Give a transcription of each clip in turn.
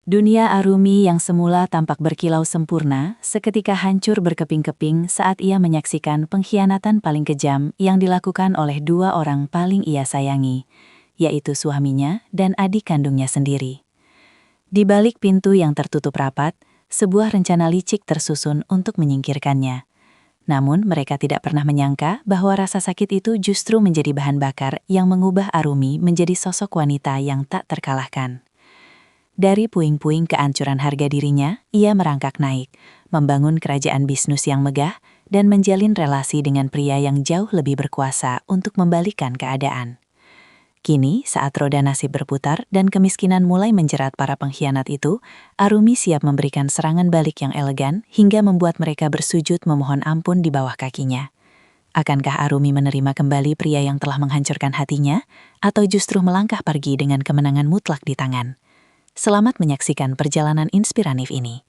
Dunia Arumi yang semula tampak berkilau sempurna, seketika hancur berkeping-keping saat ia menyaksikan pengkhianatan paling kejam yang dilakukan oleh dua orang paling ia sayangi, yaitu suaminya dan adik kandungnya sendiri. Di balik pintu yang tertutup rapat, sebuah rencana licik tersusun untuk menyingkirkannya. Namun mereka tidak pernah menyangka bahwa rasa sakit itu justru menjadi bahan bakar yang mengubah Arumi menjadi sosok wanita yang tak terkalahkan. Dari puing-puing kehancuran harga dirinya, ia merangkak naik, membangun kerajaan bisnis yang megah, dan menjalin relasi dengan pria yang jauh lebih berkuasa untuk membalikan keadaan. Kini, saat roda nasib berputar dan kemiskinan mulai menjerat para pengkhianat itu, Arumi siap memberikan serangan balik yang elegan hingga membuat mereka bersujud memohon ampun di bawah kakinya. Akankah Arumi menerima kembali pria yang telah menghancurkan hatinya, atau justru melangkah pergi dengan kemenangan mutlak di tangan? Selamat menyaksikan perjalanan inspiratif ini.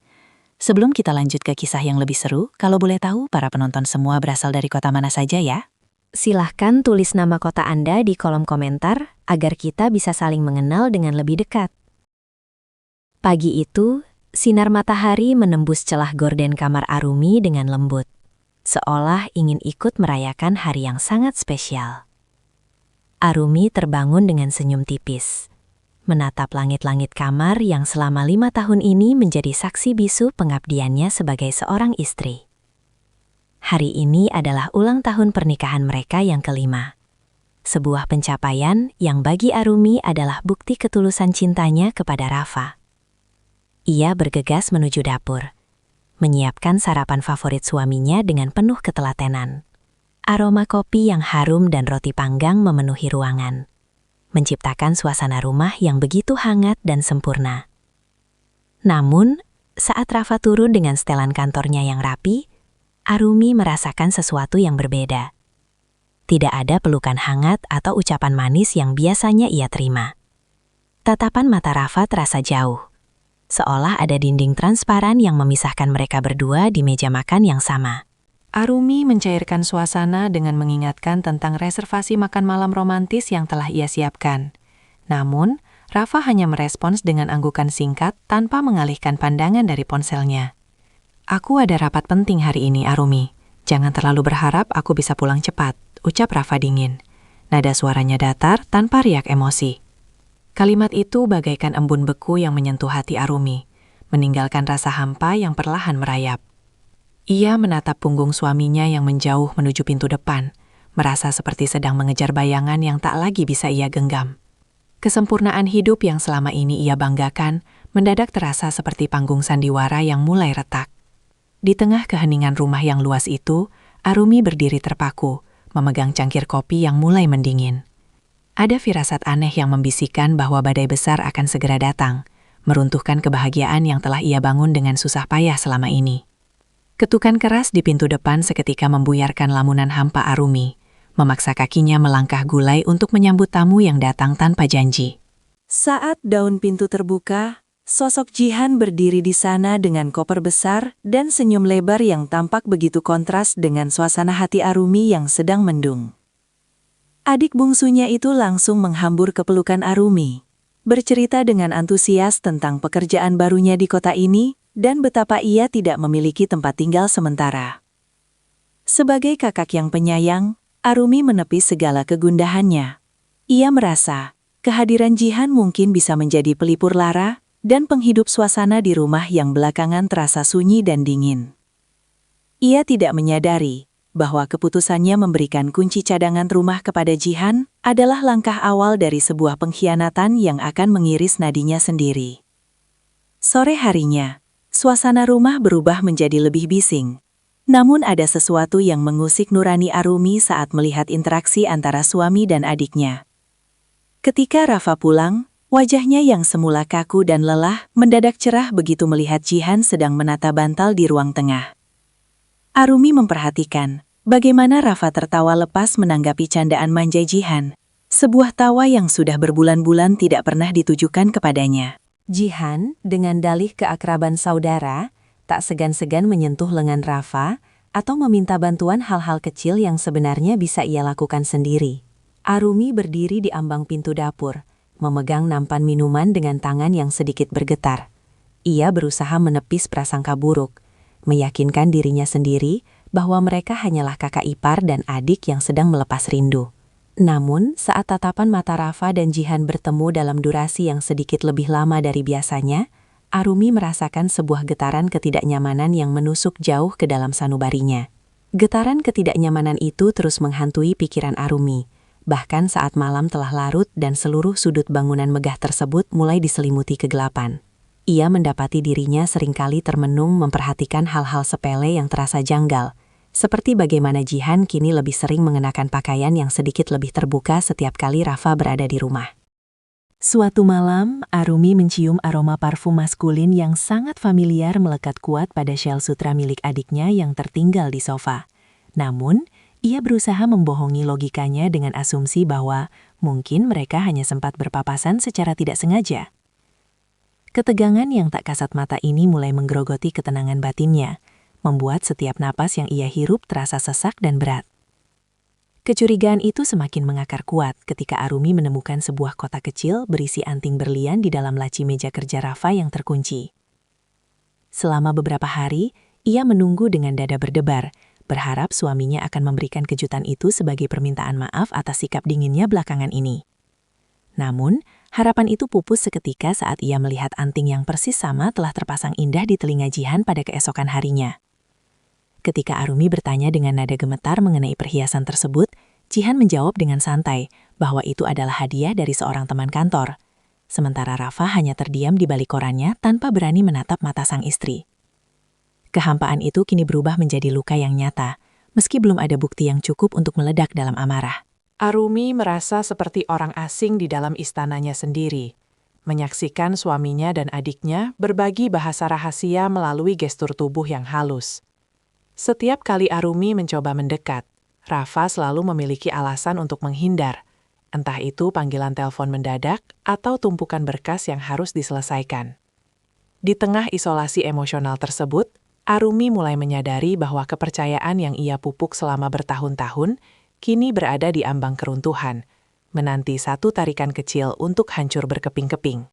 Sebelum kita lanjut ke kisah yang lebih seru, kalau boleh tahu para penonton semua berasal dari kota mana saja ya? Silahkan tulis nama kota Anda di kolom komentar agar kita bisa saling mengenal dengan lebih dekat. Pagi itu, sinar matahari menembus celah gorden kamar Arumi dengan lembut, seolah ingin ikut merayakan hari yang sangat spesial. Arumi terbangun dengan senyum tipis, menatap langit-langit kamar yang selama 5 tahun ini menjadi saksi bisu pengabdiannya sebagai seorang istri. Hari ini adalah ulang tahun pernikahan mereka yang kelima. Sebuah pencapaian yang bagi Arumi adalah bukti ketulusan cintanya kepada Rafa. Ia bergegas menuju dapur, menyiapkan sarapan favorit suaminya dengan penuh ketelatenan. Aroma kopi yang harum dan roti panggang memenuhi ruangan, menciptakan suasana rumah yang begitu hangat dan sempurna. Namun, saat Rafa turun dengan setelan kantornya yang rapi, Arumi merasakan sesuatu yang berbeda. Tidak ada pelukan hangat atau ucapan manis yang biasanya ia terima. Tatapan mata Rafa terasa jauh, seolah ada dinding transparan yang memisahkan mereka berdua di meja makan yang sama. Arumi mencairkan suasana dengan mengingatkan tentang reservasi makan malam romantis yang telah ia siapkan. Namun, Rafa hanya merespons dengan anggukan singkat tanpa mengalihkan pandangan dari ponselnya. "Aku ada rapat penting hari ini, Arumi. Jangan terlalu berharap aku bisa pulang cepat," ucap Rafa dingin. Nada suaranya datar tanpa riak emosi. Kalimat itu bagaikan embun beku yang menyentuh hati Arumi, meninggalkan rasa hampa yang perlahan merayap. Ia menatap punggung suaminya yang menjauh menuju pintu depan, merasa seperti sedang mengejar bayangan yang tak lagi bisa ia genggam. Kesempurnaan hidup yang selama ini ia banggakan mendadak terasa seperti panggung sandiwara yang mulai retak. Di tengah keheningan rumah yang luas itu, Arumi berdiri terpaku, memegang cangkir kopi yang mulai mendingin. Ada firasat aneh yang membisikkan bahwa badai besar akan segera datang, meruntuhkan kebahagiaan yang telah ia bangun dengan susah payah selama ini. Ketukan keras di pintu depan seketika membuyarkan lamunan hampa Arumi, memaksa kakinya melangkah gulai untuk menyambut tamu yang datang tanpa janji. Saat daun pintu terbuka, sosok Jihan berdiri di sana dengan koper besar dan senyum lebar yang tampak begitu kontras dengan suasana hati Arumi yang sedang mendung. Adik bungsunya itu langsung menghambur ke pelukan Arumi, bercerita dengan antusias tentang pekerjaan barunya di kota ini, dan betapa ia tidak memiliki tempat tinggal sementara. Sebagai kakak yang penyayang, Arumi menepis segala kegundahannya. Ia merasa, kehadiran Jihan mungkin bisa menjadi pelipur lara dan penghidup suasana di rumah yang belakangan terasa sunyi dan dingin. Ia tidak menyadari bahwa keputusannya memberikan kunci cadangan rumah kepada Jihan adalah langkah awal dari sebuah pengkhianatan yang akan mengiris nadinya sendiri. Sore harinya, suasana rumah berubah menjadi lebih bising. Namun ada sesuatu yang mengusik nurani Arumi saat melihat interaksi antara suami dan adiknya. Ketika Rafa pulang, wajahnya yang semula kaku dan lelah mendadak cerah begitu melihat Jihan sedang menata bantal di ruang tengah. Arumi memperhatikan bagaimana Rafa tertawa lepas menanggapi candaan manja Jihan, sebuah tawa yang sudah berbulan-bulan tidak pernah ditujukan kepadanya. Jihan, dengan dalih keakraban saudara, tak segan-segan menyentuh lengan Rafa atau meminta bantuan hal-hal kecil yang sebenarnya bisa ia lakukan sendiri. Arumi berdiri di ambang pintu dapur, memegang nampan minuman dengan tangan yang sedikit bergetar. Ia berusaha menepis prasangka buruk, meyakinkan dirinya sendiri bahwa mereka hanyalah kakak ipar dan adik yang sedang melepas rindu. Namun, saat tatapan mata Rafa dan Jihan bertemu dalam durasi yang sedikit lebih lama dari biasanya, Arumi merasakan sebuah getaran ketidaknyamanan yang menusuk jauh ke dalam sanubarinya. Getaran ketidaknyamanan itu terus menghantui pikiran Arumi, bahkan saat malam telah larut dan seluruh sudut bangunan megah tersebut mulai diselimuti kegelapan. Ia mendapati dirinya seringkali termenung memperhatikan hal-hal sepele yang terasa janggal, seperti bagaimana Jihan kini lebih sering mengenakan pakaian yang sedikit lebih terbuka setiap kali Rafa berada di rumah. Suatu malam, Arumi mencium aroma parfum maskulin yang sangat familiar melekat kuat pada shell sutra milik adiknya yang tertinggal di sofa. Namun, ia berusaha membohongi logikanya dengan asumsi bahwa mungkin mereka hanya sempat berpapasan secara tidak sengaja. Ketegangan yang tak kasat mata ini mulai menggerogoti ketenangan batinnya, membuat setiap napas yang ia hirup terasa sesak dan berat. Kecurigaan itu semakin mengakar kuat ketika Arumi menemukan sebuah kotak kecil berisi anting berlian di dalam laci meja kerja Rafa yang terkunci. Selama beberapa hari, ia menunggu dengan dada berdebar, berharap suaminya akan memberikan kejutan itu sebagai permintaan maaf atas sikap dinginnya belakangan ini. Namun, harapan itu pupus seketika saat ia melihat anting yang persis sama telah terpasang indah di telinga Jihan pada keesokan harinya. Ketika Arumi bertanya dengan nada gemetar mengenai perhiasan tersebut, Jihan menjawab dengan santai bahwa itu adalah hadiah dari seorang teman kantor. Sementara Rafa hanya terdiam di balik korannya tanpa berani menatap mata sang istri. Kehampaan itu kini berubah menjadi luka yang nyata, meski belum ada bukti yang cukup untuk meledak dalam amarah. Arumi merasa seperti orang asing di dalam istananya sendiri, menyaksikan suaminya dan adiknya berbagi bahasa rahasia melalui gestur tubuh yang halus. Setiap kali Arumi mencoba mendekat, Rafa selalu memiliki alasan untuk menghindar, entah itu panggilan telepon mendadak atau tumpukan berkas yang harus diselesaikan. Di tengah isolasi emosional tersebut, Arumi mulai menyadari bahwa kepercayaan yang ia pupuk selama bertahun-tahun kini berada di ambang keruntuhan, menanti satu tarikan kecil untuk hancur berkeping-keping.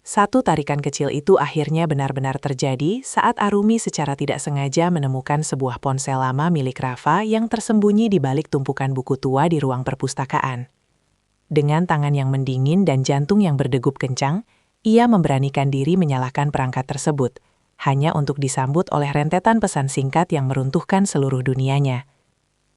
Satu tarikan kecil itu akhirnya benar-benar terjadi saat Arumi secara tidak sengaja menemukan sebuah ponsel lama milik Rafa yang tersembunyi di balik tumpukan buku tua di ruang perpustakaan. Dengan tangan yang mendingin dan jantung yang berdegup kencang, ia memberanikan diri menyalakan perangkat tersebut, hanya untuk disambut oleh rentetan pesan singkat yang meruntuhkan seluruh dunianya.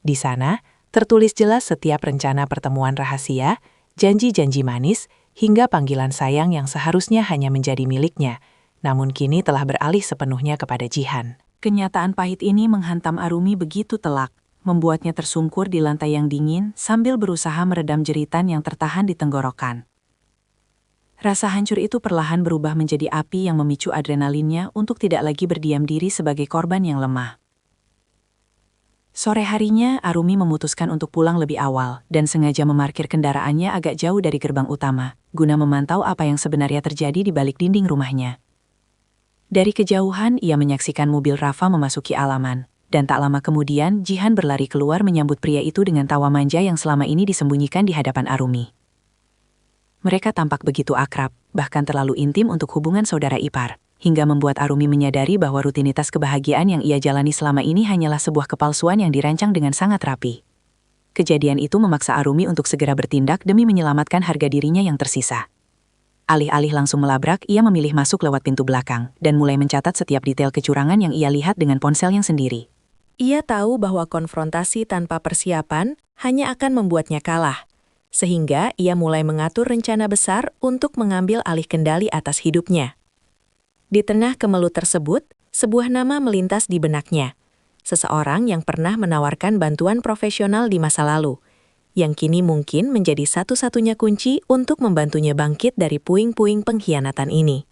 Di sana, tertulis jelas setiap rencana pertemuan rahasia, janji-janji manis, hingga panggilan sayang yang seharusnya hanya menjadi miliknya, namun kini telah beralih sepenuhnya kepada Jihan. Kenyataan pahit ini menghantam Arumi begitu telak, membuatnya tersungkur di lantai yang dingin sambil berusaha meredam jeritan yang tertahan di tenggorokan. Rasa hancur itu perlahan berubah menjadi api yang memicu adrenalinnya untuk tidak lagi berdiam diri sebagai korban yang lemah. Sore harinya, Arumi memutuskan untuk pulang lebih awal dan sengaja memarkir kendaraannya agak jauh dari gerbang utama, guna memantau apa yang sebenarnya terjadi di balik dinding rumahnya. Dari kejauhan, ia menyaksikan mobil Rafa memasuki alaman, dan tak lama kemudian Jihan berlari keluar menyambut pria itu dengan tawa manja yang selama ini disembunyikan di hadapan Arumi. Mereka tampak begitu akrab, bahkan terlalu intim untuk hubungan saudara ipar, hingga membuat Arumi menyadari bahwa rutinitas kebahagiaan yang ia jalani selama ini hanyalah sebuah kepalsuan yang dirancang dengan sangat rapi. Kejadian itu memaksa Arumi untuk segera bertindak demi menyelamatkan harga dirinya yang tersisa. Alih-alih langsung melabrak, ia memilih masuk lewat pintu belakang dan mulai mencatat setiap detail kecurangan yang ia lihat dengan ponsel yang sendiri. Ia tahu bahwa konfrontasi tanpa persiapan hanya akan membuatnya kalah, sehingga ia mulai mengatur rencana besar untuk mengambil alih kendali atas hidupnya. Di tengah kemelut tersebut, sebuah nama melintas di benaknya. Seseorang yang pernah menawarkan bantuan profesional di masa lalu, yang kini mungkin menjadi satu-satunya kunci untuk membantunya bangkit dari puing-puing pengkhianatan ini.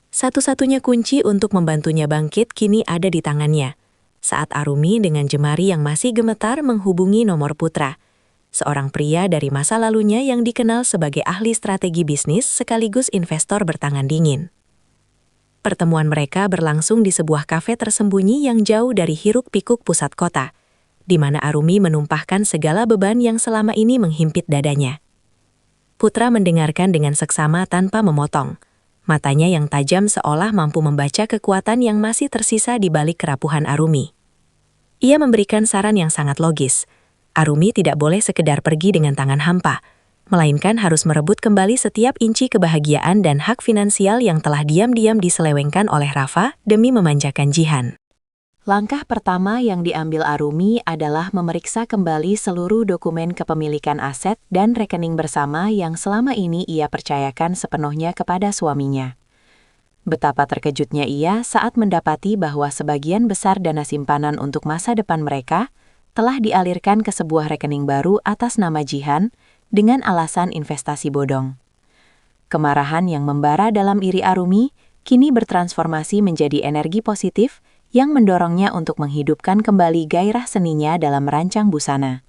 Satu-satunya kunci untuk membantunya bangkit kini ada di tangannya, saat Arumi dengan jemari yang masih gemetar menghubungi nomor Putra, seorang pria dari masa lalunya yang dikenal sebagai ahli strategi bisnis sekaligus investor bertangan dingin. Pertemuan mereka berlangsung di sebuah kafe tersembunyi yang jauh dari hiruk-pikuk pusat kota, di mana Arumi menumpahkan segala beban yang selama ini menghimpit dadanya. Putra mendengarkan dengan seksama tanpa memotong, Matanya yang tajam seolah mampu membaca kekuatan yang masih tersisa di balik kerapuhan Arumi. Ia memberikan saran yang sangat logis. Arumi tidak boleh sekedar pergi dengan tangan hampa, melainkan harus merebut kembali setiap inci kebahagiaan dan hak finansial yang telah diam-diam diselewengkan oleh Rafa demi memanjakan Jihan. Langkah pertama yang diambil Arumi adalah memeriksa kembali seluruh dokumen kepemilikan aset dan rekening bersama yang selama ini ia percayakan sepenuhnya kepada suaminya. Betapa terkejutnya ia saat mendapati bahwa sebagian besar dana simpanan untuk masa depan mereka telah dialirkan ke sebuah rekening baru atas nama Jihan dengan alasan investasi bodong. Kemarahan yang membara dalam iri Arumi kini bertransformasi menjadi energi positif yang mendorongnya untuk menghidupkan kembali gairah seninya dalam merancang busana.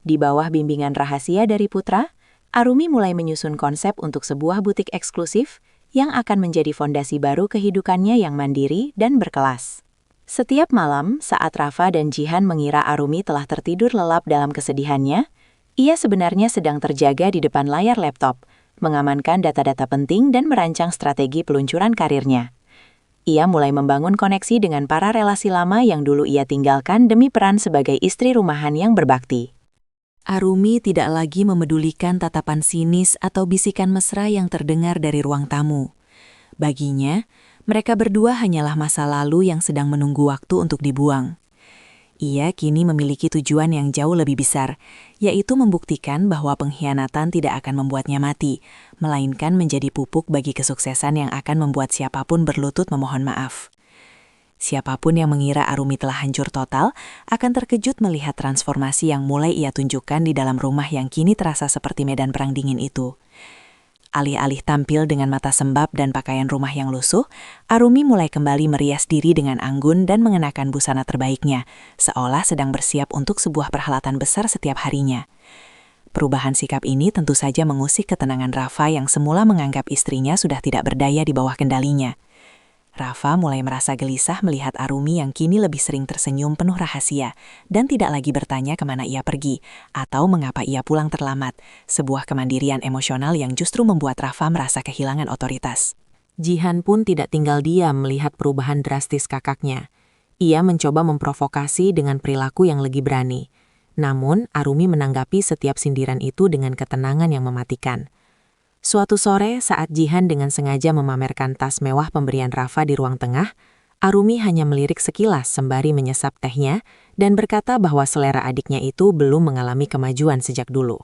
Di bawah bimbingan rahasia dari Putra, Arumi mulai menyusun konsep untuk sebuah butik eksklusif yang akan menjadi fondasi baru kehidupannya yang mandiri dan berkelas. Setiap malam, saat Rafa dan Jihan mengira Arumi telah tertidur lelap dalam kesedihannya, ia sebenarnya sedang terjaga di depan layar laptop, mengamankan data-data penting dan merancang strategi peluncuran karirnya. Ia mulai membangun koneksi dengan para relasi lama yang dulu ia tinggalkan demi peran sebagai istri rumahan yang berbakti. Arumi tidak lagi memedulikan tatapan sinis atau bisikan mesra yang terdengar dari ruang tamu. Baginya, mereka berdua hanyalah masa lalu yang sedang menunggu waktu untuk dibuang. Ia kini memiliki tujuan yang jauh lebih besar, yaitu membuktikan bahwa pengkhianatan tidak akan membuatnya mati, melainkan menjadi pupuk bagi kesuksesan yang akan membuat siapapun berlutut memohon maaf. Siapapun yang mengira Arumi telah hancur total akan terkejut melihat transformasi yang mulai ia tunjukkan di dalam rumah yang kini terasa seperti medan perang dingin itu. Alih-alih tampil dengan mata sembab dan pakaian rumah yang lusuh, Arumi mulai kembali merias diri dengan anggun dan mengenakan busana terbaiknya, seolah sedang bersiap untuk sebuah perhelatan besar setiap harinya. Perubahan sikap ini tentu saja mengusik ketenangan Rafa yang semula menganggap istrinya sudah tidak berdaya di bawah kendalinya. Rafa mulai merasa gelisah melihat Arumi yang kini lebih sering tersenyum penuh rahasia dan tidak lagi bertanya kemana ia pergi atau mengapa ia pulang terlambat, sebuah kemandirian emosional yang justru membuat Rafa merasa kehilangan otoritas. Jihan pun tidak tinggal diam melihat perubahan drastis kakaknya. Ia mencoba memprovokasi dengan perilaku yang lebih berani. Namun, Arumi menanggapi setiap sindiran itu dengan ketenangan yang mematikan. Suatu sore, saat Jihan dengan sengaja memamerkan tas mewah pemberian Rafa di ruang tengah, Arumi hanya melirik sekilas sembari menyesap tehnya dan berkata bahwa selera adiknya itu belum mengalami kemajuan sejak dulu.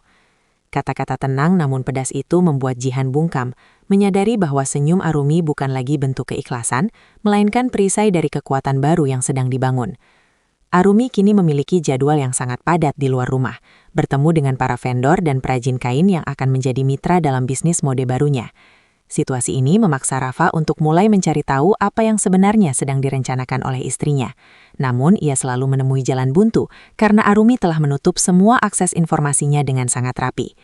Kata-kata tenang namun pedas itu membuat Jihan bungkam, menyadari bahwa senyum Arumi bukan lagi bentuk keikhlasan, melainkan perisai dari kekuatan baru yang sedang dibangun. Arumi kini memiliki jadwal yang sangat padat di luar rumah, bertemu dengan para vendor dan perajin kain yang akan menjadi mitra dalam bisnis mode barunya. Situasi ini memaksa Rafa untuk mulai mencari tahu apa yang sebenarnya sedang direncanakan oleh istrinya. Namun, ia selalu menemui jalan buntu karena Arumi telah menutup semua akses informasinya dengan sangat rapi.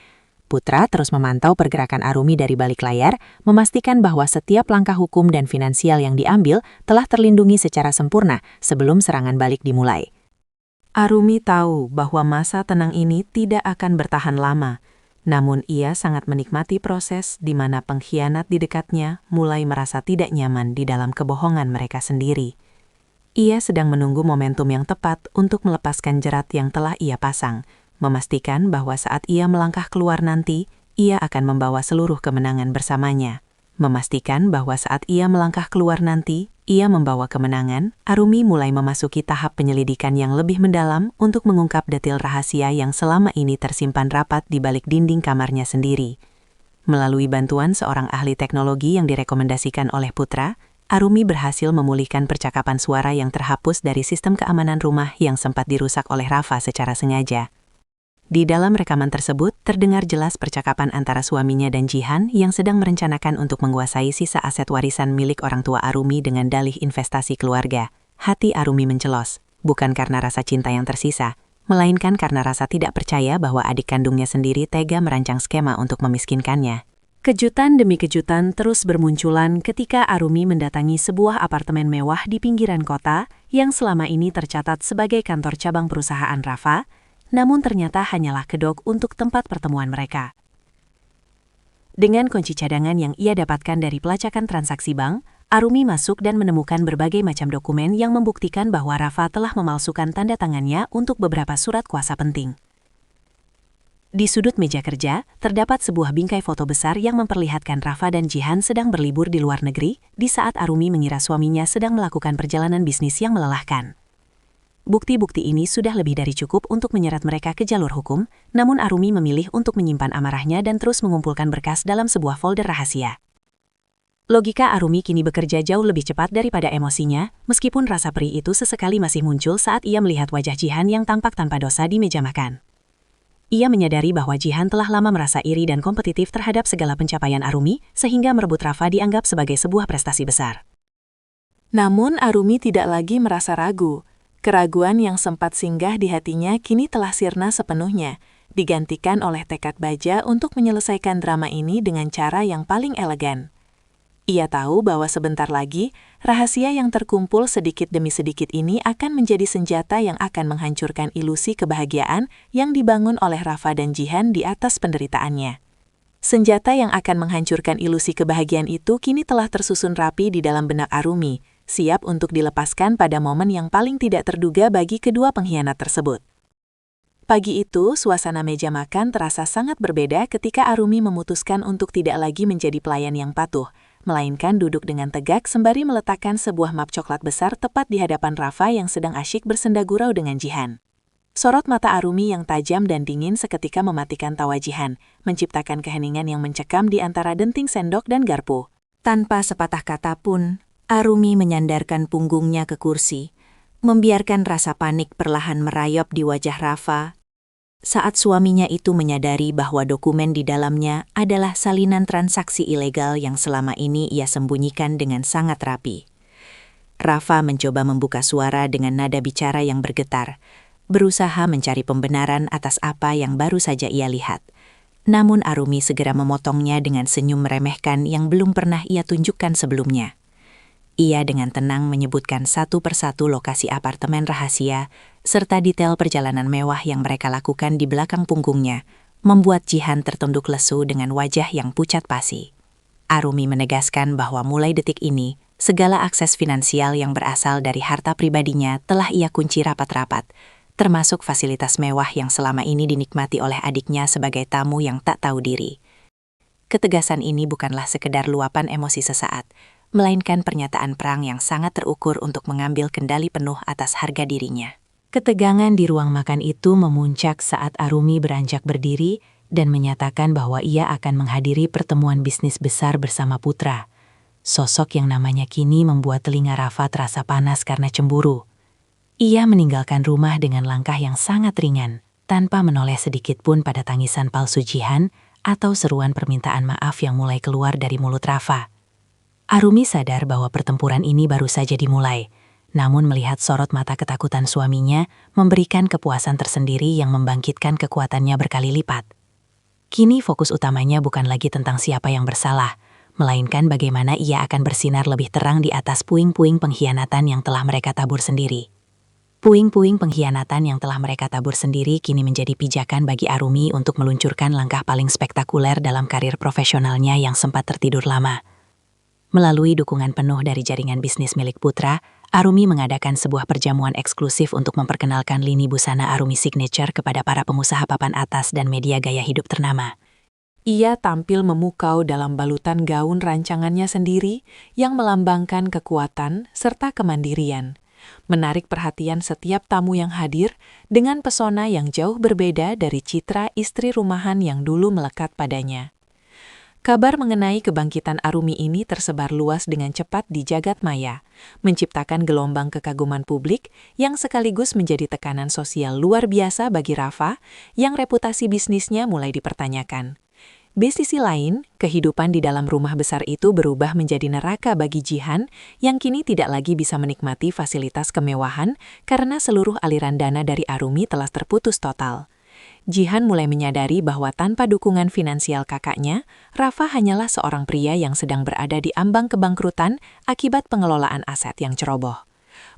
Putra terus memantau pergerakan Arumi dari balik layar, memastikan bahwa setiap langkah hukum dan finansial yang diambil telah terlindungi secara sempurna sebelum serangan balik dimulai. Arumi tahu bahwa masa tenang ini tidak akan bertahan lama, namun ia sangat menikmati proses di mana pengkhianat di dekatnya mulai merasa tidak nyaman di dalam kebohongan mereka sendiri. Ia sedang menunggu momentum yang tepat untuk melepaskan jerat yang telah ia pasang, memastikan bahwa saat ia melangkah keluar nanti, ia akan membawa seluruh kemenangan bersamanya. Memastikan bahwa saat ia melangkah keluar nanti, ia membawa kemenangan, Arumi mulai memasuki tahap penyelidikan yang lebih mendalam untuk mengungkap detail rahasia yang selama ini tersimpan rapat di balik dinding kamarnya sendiri. Melalui bantuan seorang ahli teknologi yang direkomendasikan oleh Putra, Arumi berhasil memulihkan percakapan suara yang terhapus dari sistem keamanan rumah yang sempat dirusak oleh Rafa secara sengaja. Di dalam rekaman tersebut, terdengar jelas percakapan antara suaminya dan Jihan yang sedang merencanakan untuk menguasai sisa aset warisan milik orang tua Arumi dengan dalih investasi keluarga. Hati Arumi mencelos, bukan karena rasa cinta yang tersisa, melainkan karena rasa tidak percaya bahwa adik kandungnya sendiri tega merancang skema untuk memiskinkannya. Kejutan demi kejutan terus bermunculan ketika Arumi mendatangi sebuah apartemen mewah di pinggiran kota yang selama ini tercatat sebagai kantor cabang perusahaan Rafa, namun ternyata hanyalah kedok untuk tempat pertemuan mereka. Dengan kunci cadangan yang ia dapatkan dari pelacakan transaksi bank, Arumi masuk dan menemukan berbagai macam dokumen yang membuktikan bahwa Rafa telah memalsukan tanda tangannya untuk beberapa surat kuasa penting. Di sudut meja kerja, terdapat sebuah bingkai foto besar yang memperlihatkan Rafa dan Jihan sedang berlibur di luar negeri di saat Arumi mengira suaminya sedang melakukan perjalanan bisnis yang melelahkan. Bukti-bukti ini sudah lebih dari cukup untuk menyeret mereka ke jalur hukum, namun Arumi memilih untuk menyimpan amarahnya dan terus mengumpulkan berkas dalam sebuah folder rahasia. Logika Arumi kini bekerja jauh lebih cepat daripada emosinya, meskipun rasa perih itu sesekali masih muncul saat ia melihat wajah Jihan yang tampak tanpa dosa di meja makan. Ia menyadari bahwa Jihan telah lama merasa iri dan kompetitif terhadap segala pencapaian Arumi, sehingga merebut Rafa dianggap sebagai sebuah prestasi besar. Namun Arumi tidak lagi merasa ragu. Keraguan yang sempat singgah di hatinya kini telah sirna sepenuhnya, digantikan oleh tekad baja untuk menyelesaikan drama ini dengan cara yang paling elegan. Ia tahu bahwa sebentar lagi, rahasia yang terkumpul sedikit demi sedikit ini akan menjadi senjata yang akan menghancurkan ilusi kebahagiaan yang dibangun oleh Rafa dan Jihan di atas penderitaannya. Senjata yang akan menghancurkan ilusi kebahagiaan itu kini telah tersusun rapi di dalam benak Arumi, siap untuk dilepaskan pada momen yang paling tidak terduga bagi kedua pengkhianat tersebut. Pagi itu, suasana meja makan terasa sangat berbeda ketika Arumi memutuskan untuk tidak lagi menjadi pelayan yang patuh, melainkan duduk dengan tegak sembari meletakkan sebuah map coklat besar tepat di hadapan Rafa yang sedang asyik bersenda gurau dengan Jihan. Sorot mata Arumi yang tajam dan dingin seketika mematikan tawa Jihan, menciptakan keheningan yang mencekam di antara denting sendok dan garpu. Tanpa sepatah kata pun, Arumi menyandarkan punggungnya ke kursi, membiarkan rasa panik perlahan merayap di wajah Rafa saat suaminya itu menyadari bahwa dokumen di dalamnya adalah salinan transaksi ilegal yang selama ini ia sembunyikan dengan sangat rapi. Rafa mencoba membuka suara dengan nada bicara yang bergetar, berusaha mencari pembenaran atas apa yang baru saja ia lihat. Namun Arumi segera memotongnya dengan senyum meremehkan yang belum pernah ia tunjukkan sebelumnya. Ia dengan tenang menyebutkan satu persatu lokasi apartemen rahasia, serta detail perjalanan mewah yang mereka lakukan di belakang punggungnya, membuat Jihan tertunduk lesu dengan wajah yang pucat pasi. Arumi menegaskan bahwa mulai detik ini, segala akses finansial yang berasal dari harta pribadinya telah ia kunci rapat-rapat, termasuk fasilitas mewah yang selama ini dinikmati oleh adiknya sebagai tamu yang tak tahu diri. Ketegasan ini bukanlah sekedar luapan emosi sesaat, melainkan pernyataan perang yang sangat terukur untuk mengambil kendali penuh atas harga dirinya. Ketegangan di ruang makan itu memuncak saat Arumi beranjak berdiri dan menyatakan bahwa ia akan menghadiri pertemuan bisnis besar bersama putra. Sosok yang namanya kini membuat telinga Rafa terasa panas karena cemburu. Ia meninggalkan rumah dengan langkah yang sangat ringan, tanpa menoleh sedikit pun pada tangisan palsu Jihan atau seruan permintaan maaf yang mulai keluar dari mulut Rafa. Arumi sadar bahwa pertempuran ini baru saja dimulai, namun melihat sorot mata ketakutan suaminya memberikan kepuasan tersendiri yang membangkitkan kekuatannya berkali lipat. Kini fokus utamanya bukan lagi tentang siapa yang bersalah, melainkan bagaimana ia akan bersinar lebih terang di atas puing-puing pengkhianatan yang telah mereka tabur sendiri. Puing-puing pengkhianatan yang telah mereka tabur sendiri kini menjadi pijakan bagi Arumi untuk meluncurkan langkah paling spektakuler dalam karir profesionalnya yang sempat tertidur lama. Melalui dukungan penuh dari jaringan bisnis milik putra, Arumi mengadakan sebuah perjamuan eksklusif untuk memperkenalkan lini busana Arumi Signature kepada para pengusaha papan atas dan media gaya hidup ternama. Ia tampil memukau dalam balutan gaun rancangannya sendiri yang melambangkan kekuatan serta kemandirian, menarik perhatian setiap tamu yang hadir dengan pesona yang jauh berbeda dari citra istri rumahan yang dulu melekat padanya. Kabar mengenai kebangkitan Arumi ini tersebar luas dengan cepat di jagat maya, menciptakan gelombang kekaguman publik yang sekaligus menjadi tekanan sosial luar biasa bagi Rafa yang reputasi bisnisnya mulai dipertanyakan. Di sisi lain, kehidupan di dalam rumah besar itu berubah menjadi neraka bagi Jihan yang kini tidak lagi bisa menikmati fasilitas kemewahan karena seluruh aliran dana dari Arumi telah terputus total. Jihan mulai menyadari bahwa tanpa dukungan finansial kakaknya, Rafa hanyalah seorang pria yang sedang berada di ambang kebangkrutan akibat pengelolaan aset yang ceroboh.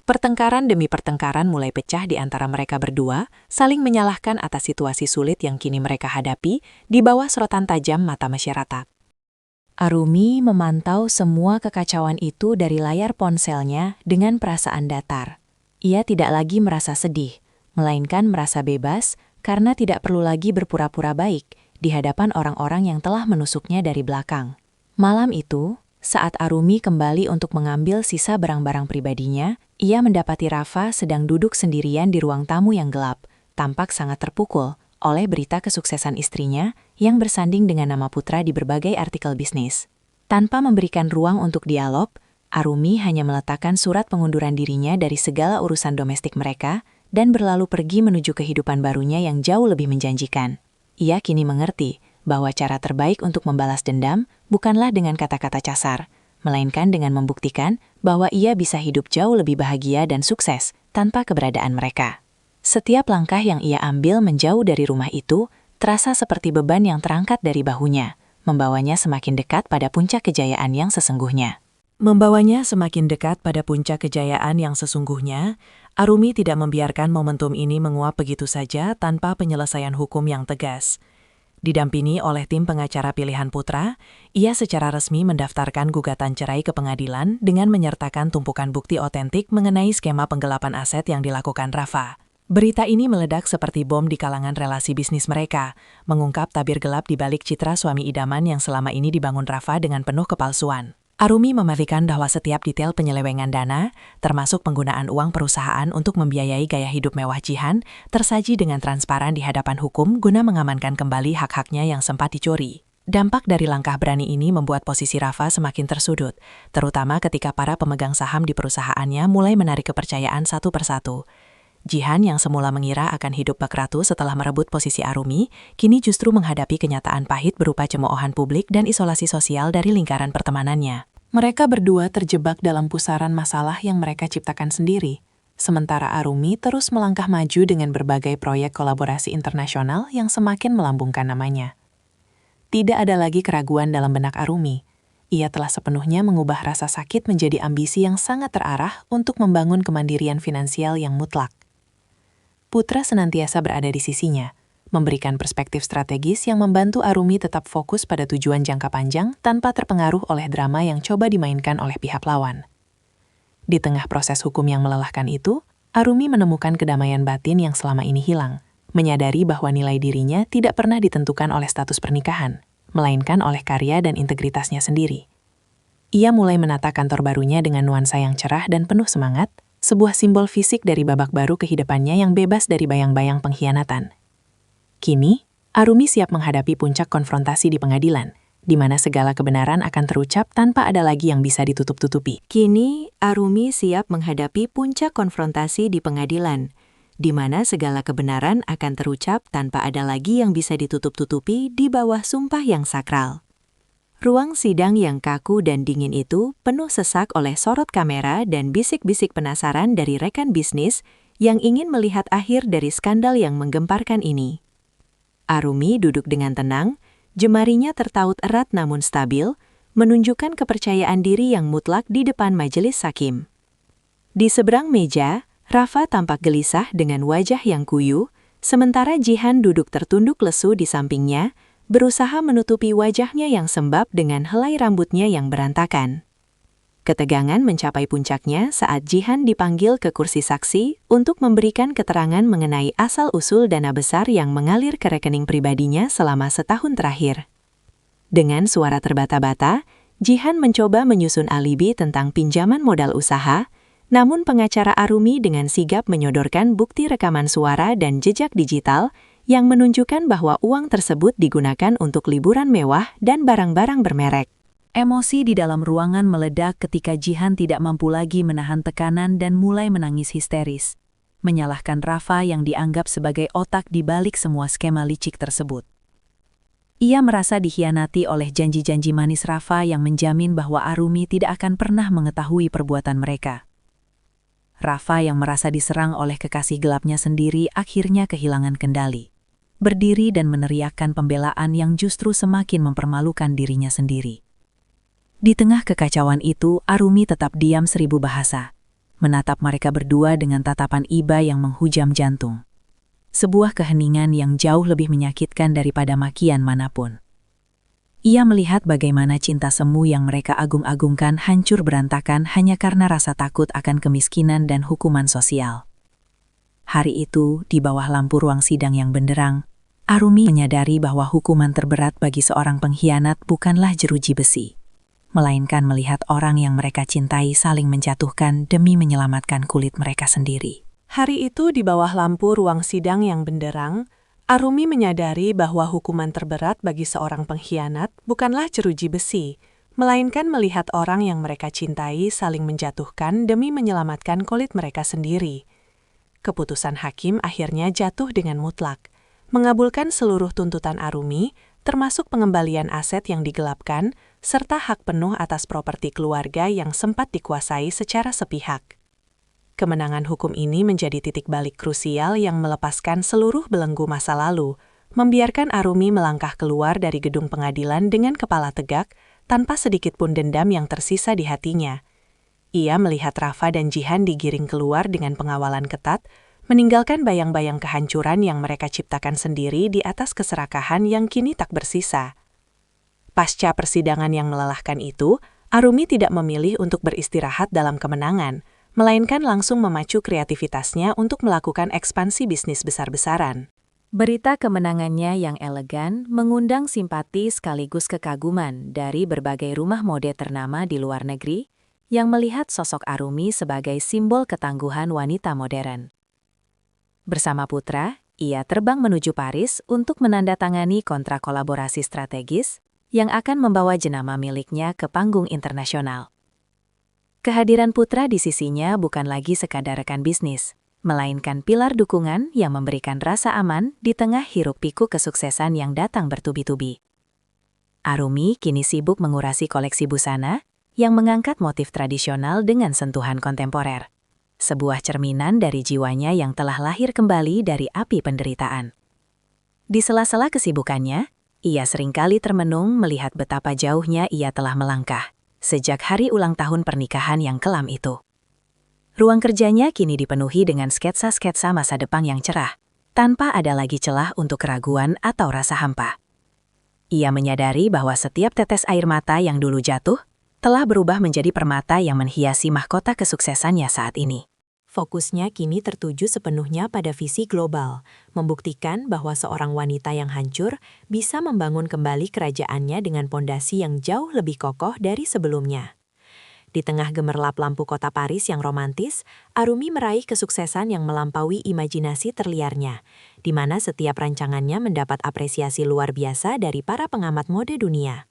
Pertengkaran demi pertengkaran mulai pecah di antara mereka berdua, saling menyalahkan atas situasi sulit yang kini mereka hadapi di bawah sorotan tajam mata masyarakat. Arumi memantau semua kekacauan itu dari layar ponselnya dengan perasaan datar. Ia tidak lagi merasa sedih, melainkan merasa bebas karena tidak perlu lagi berpura-pura baik di hadapan orang-orang yang telah menusuknya dari belakang. Malam itu, saat Arumi kembali untuk mengambil sisa barang-barang pribadinya, ia mendapati Rafa sedang duduk sendirian di ruang tamu yang gelap, tampak sangat terpukul oleh berita kesuksesan istrinya yang bersanding dengan nama Putra di berbagai artikel bisnis. Tanpa memberikan ruang untuk dialog, Arumi hanya meletakkan surat pengunduran dirinya dari segala urusan domestik mereka dan berlalu pergi menuju kehidupan barunya yang jauh lebih menjanjikan. Ia kini mengerti bahwa cara terbaik untuk membalas dendam bukanlah dengan kata-kata kasar, melainkan dengan membuktikan bahwa ia bisa hidup jauh lebih bahagia dan sukses tanpa keberadaan mereka. Setiap langkah yang ia ambil menjauh dari rumah itu terasa seperti beban yang terangkat dari bahunya, membawanya semakin dekat pada puncak kejayaan yang sesungguhnya. Membawanya semakin dekat pada puncak kejayaan yang sesungguhnya, Arumi tidak membiarkan momentum ini menguap begitu saja tanpa penyelesaian hukum yang tegas. Didampingi oleh tim pengacara pilihan Putra, ia secara resmi mendaftarkan gugatan cerai ke pengadilan dengan menyertakan tumpukan bukti otentik mengenai skema penggelapan aset yang dilakukan Rafa. Berita ini meledak seperti bom di kalangan relasi bisnis mereka, mengungkap tabir gelap di balik citra suami idaman yang selama ini dibangun Rafa dengan penuh kepalsuan. Arumi memastikan bahwa setiap detail penyelewengan dana, termasuk penggunaan uang perusahaan untuk membiayai gaya hidup mewah Jihan, tersaji dengan transparan di hadapan hukum guna mengamankan kembali hak-haknya yang sempat dicuri. Dampak dari langkah berani ini membuat posisi Rafa semakin tersudut, terutama ketika para pemegang saham di perusahaannya mulai menarik kepercayaan satu persatu. Jihan yang semula mengira akan hidup bak ratu setelah merebut posisi Arumi, kini justru menghadapi kenyataan pahit berupa cemoohan publik dan isolasi sosial dari lingkaran pertemanannya. Mereka berdua terjebak dalam pusaran masalah yang mereka ciptakan sendiri, sementara Arumi terus melangkah maju dengan berbagai proyek kolaborasi internasional yang semakin melambungkan namanya. Tidak ada lagi keraguan dalam benak Arumi. Ia telah sepenuhnya mengubah rasa sakit menjadi ambisi yang sangat terarah untuk membangun kemandirian finansial yang mutlak. Putra senantiasa berada di sisinya, memberikan perspektif strategis yang membantu Arumi tetap fokus pada tujuan jangka panjang tanpa terpengaruh oleh drama yang coba dimainkan oleh pihak lawan. Di tengah proses hukum yang melelahkan itu, Arumi menemukan kedamaian batin yang selama ini hilang, menyadari bahwa nilai dirinya tidak pernah ditentukan oleh status pernikahan, melainkan oleh karya dan integritasnya sendiri. Ia mulai menata kantor barunya dengan nuansa yang cerah dan penuh semangat, sebuah simbol fisik dari babak baru kehidupannya yang bebas dari bayang-bayang pengkhianatan. Kini, Arumi siap menghadapi puncak konfrontasi di pengadilan, di mana segala kebenaran akan terucap tanpa ada lagi yang bisa ditutup-tutupi. Kini, Arumi siap menghadapi puncak konfrontasi di pengadilan, di mana segala kebenaran akan terucap tanpa ada lagi yang bisa ditutup-tutupi di bawah sumpah yang sakral. Ruang sidang yang kaku dan dingin itu penuh sesak oleh sorot kamera dan bisik-bisik penasaran dari rekan bisnis yang ingin melihat akhir dari skandal yang menggemparkan ini. Arumi duduk dengan tenang, jemarinya tertaut erat namun stabil, menunjukkan kepercayaan diri yang mutlak di depan majelis hakim. Di seberang meja, Rafa tampak gelisah dengan wajah yang kuyu, sementara Jihan duduk tertunduk lesu di sampingnya, berusaha menutupi wajahnya yang sembab dengan helai rambutnya yang berantakan. Ketegangan mencapai puncaknya saat Jihan dipanggil ke kursi saksi untuk memberikan keterangan mengenai asal-usul dana besar yang mengalir ke rekening pribadinya selama setahun terakhir. Dengan suara terbata-bata, Jihan mencoba menyusun alibi tentang pinjaman modal usaha, namun pengacara Arumi dengan sigap menyodorkan bukti rekaman suara dan jejak digital yang menunjukkan bahwa uang tersebut digunakan untuk liburan mewah dan barang-barang bermerek. Emosi di dalam ruangan meledak ketika Jihan tidak mampu lagi menahan tekanan dan mulai menangis histeris, menyalahkan Rafa yang dianggap sebagai otak di balik semua skema licik tersebut. Ia merasa dikhianati oleh janji-janji manis Rafa yang menjamin bahwa Arumi tidak akan pernah mengetahui perbuatan mereka. Rafa yang merasa diserang oleh kekasih gelapnya sendiri akhirnya kehilangan kendali, berdiri dan meneriakkan pembelaan yang justru semakin mempermalukan dirinya sendiri. Di tengah kekacauan itu, Arumi tetap diam 1000 bahasa, menatap mereka berdua dengan tatapan iba yang menghujam jantung. Sebuah keheningan yang jauh lebih menyakitkan daripada makian manapun. Ia melihat bagaimana cinta semu yang mereka agung-agungkan hancur berantakan hanya karena rasa takut akan kemiskinan dan hukuman sosial. Hari itu, di bawah lampu ruang sidang yang benderang, Arumi menyadari bahwa hukuman terberat bagi seorang pengkhianat bukanlah jeruji besi, melainkan melihat orang yang mereka cintai saling menjatuhkan demi menyelamatkan kulit mereka sendiri. Hari itu di bawah lampu ruang sidang yang benderang, Arumi menyadari bahwa hukuman terberat bagi seorang pengkhianat bukanlah jeruji besi, melainkan melihat orang yang mereka cintai saling menjatuhkan demi menyelamatkan kulit mereka sendiri. Keputusan hakim akhirnya jatuh dengan mutlak, mengabulkan seluruh tuntutan Arumi, termasuk pengembalian aset yang digelapkan, serta hak penuh atas properti keluarga yang sempat dikuasai secara sepihak. Kemenangan hukum ini menjadi titik balik krusial yang melepaskan seluruh belenggu masa lalu, membiarkan Arumi melangkah keluar dari gedung pengadilan dengan kepala tegak, tanpa sedikit pun dendam yang tersisa di hatinya. Ia melihat Rafa dan Jihan digiring keluar dengan pengawalan ketat, meninggalkan bayang-bayang kehancuran yang mereka ciptakan sendiri di atas keserakahan yang kini tak bersisa. Pasca persidangan yang melelahkan itu, Arumi tidak memilih untuk beristirahat dalam kemenangan, melainkan langsung memacu kreativitasnya untuk melakukan ekspansi bisnis besar-besaran. Berita kemenangannya yang elegan mengundang simpati sekaligus kekaguman dari berbagai rumah mode ternama di luar negeri yang melihat sosok Arumi sebagai simbol ketangguhan wanita modern. Bersama putra, ia terbang menuju Paris untuk menandatangani kontrak kolaborasi strategis yang akan membawa jenama miliknya ke panggung internasional. Kehadiran putra di sisinya bukan lagi sekadar rekan bisnis, melainkan pilar dukungan yang memberikan rasa aman di tengah hiruk-pikuk kesuksesan yang datang bertubi-tubi. Arumi kini sibuk mengurasi koleksi busana yang mengangkat motif tradisional dengan sentuhan kontemporer, sebuah cerminan dari jiwanya yang telah lahir kembali dari api penderitaan. Di sela-sela kesibukannya, ia seringkali termenung melihat betapa jauhnya ia telah melangkah sejak hari ulang tahun pernikahan yang kelam itu. Ruang kerjanya kini dipenuhi dengan sketsa-sketsa masa depan yang cerah, tanpa ada lagi celah untuk keraguan atau rasa hampa. Ia menyadari bahwa setiap tetes air mata yang dulu jatuh, telah berubah menjadi permata yang menghiasi mahkota kesuksesannya saat ini. Fokusnya kini tertuju sepenuhnya pada visi global, membuktikan bahwa seorang wanita yang hancur bisa membangun kembali kerajaannya dengan pondasi yang jauh lebih kokoh dari sebelumnya. Di tengah gemerlap lampu kota Paris yang romantis, Arumi meraih kesuksesan yang melampaui imajinasi terliarnya, di mana setiap rancangannya mendapat apresiasi luar biasa dari para pengamat mode dunia.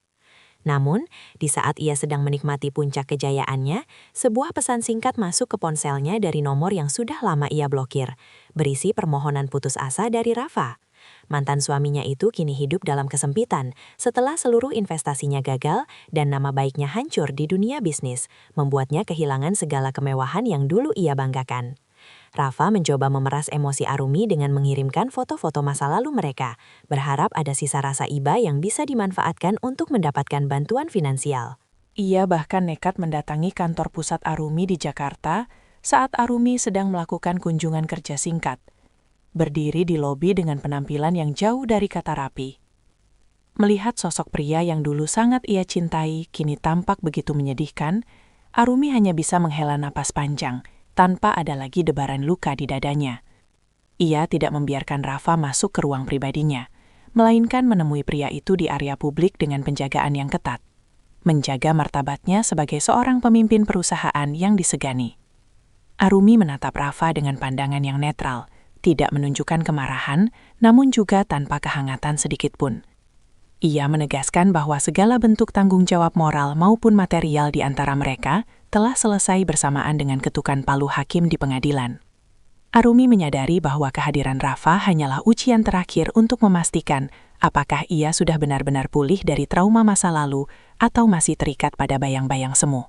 Namun, di saat ia sedang menikmati puncak kejayaannya, sebuah pesan singkat masuk ke ponselnya dari nomor yang sudah lama ia blokir, berisi permohonan putus asa dari Rafa. Mantan suaminya itu kini hidup dalam kesempitan setelah seluruh investasinya gagal dan nama baiknya hancur di dunia bisnis, membuatnya kehilangan segala kemewahan yang dulu ia banggakan. Rafa mencoba memeras emosi Arumi dengan mengirimkan foto-foto masa lalu mereka, berharap ada sisa rasa iba yang bisa dimanfaatkan untuk mendapatkan bantuan finansial. Ia bahkan nekat mendatangi kantor pusat Arumi di Jakarta saat Arumi sedang melakukan kunjungan kerja singkat, berdiri di lobi dengan penampilan yang jauh dari kata rapi. Melihat sosok pria yang dulu sangat ia cintai kini tampak begitu menyedihkan, Arumi hanya bisa menghela napas panjang, tanpa ada lagi debaran luka di dadanya. Ia tidak membiarkan Rafa masuk ke ruang pribadinya, melainkan menemui pria itu di area publik dengan penjagaan yang ketat, menjaga martabatnya sebagai seorang pemimpin perusahaan yang disegani. Arumi menatap Rafa dengan pandangan yang netral, tidak menunjukkan kemarahan, namun juga tanpa kehangatan sedikit pun. Ia menegaskan bahwa segala bentuk tanggung jawab moral maupun material di antara mereka telah selesai bersamaan dengan ketukan palu hakim di pengadilan. Arumi menyadari bahwa kehadiran Rafa hanyalah ujian terakhir untuk memastikan apakah ia sudah benar-benar pulih dari trauma masa lalu atau masih terikat pada bayang-bayang semu.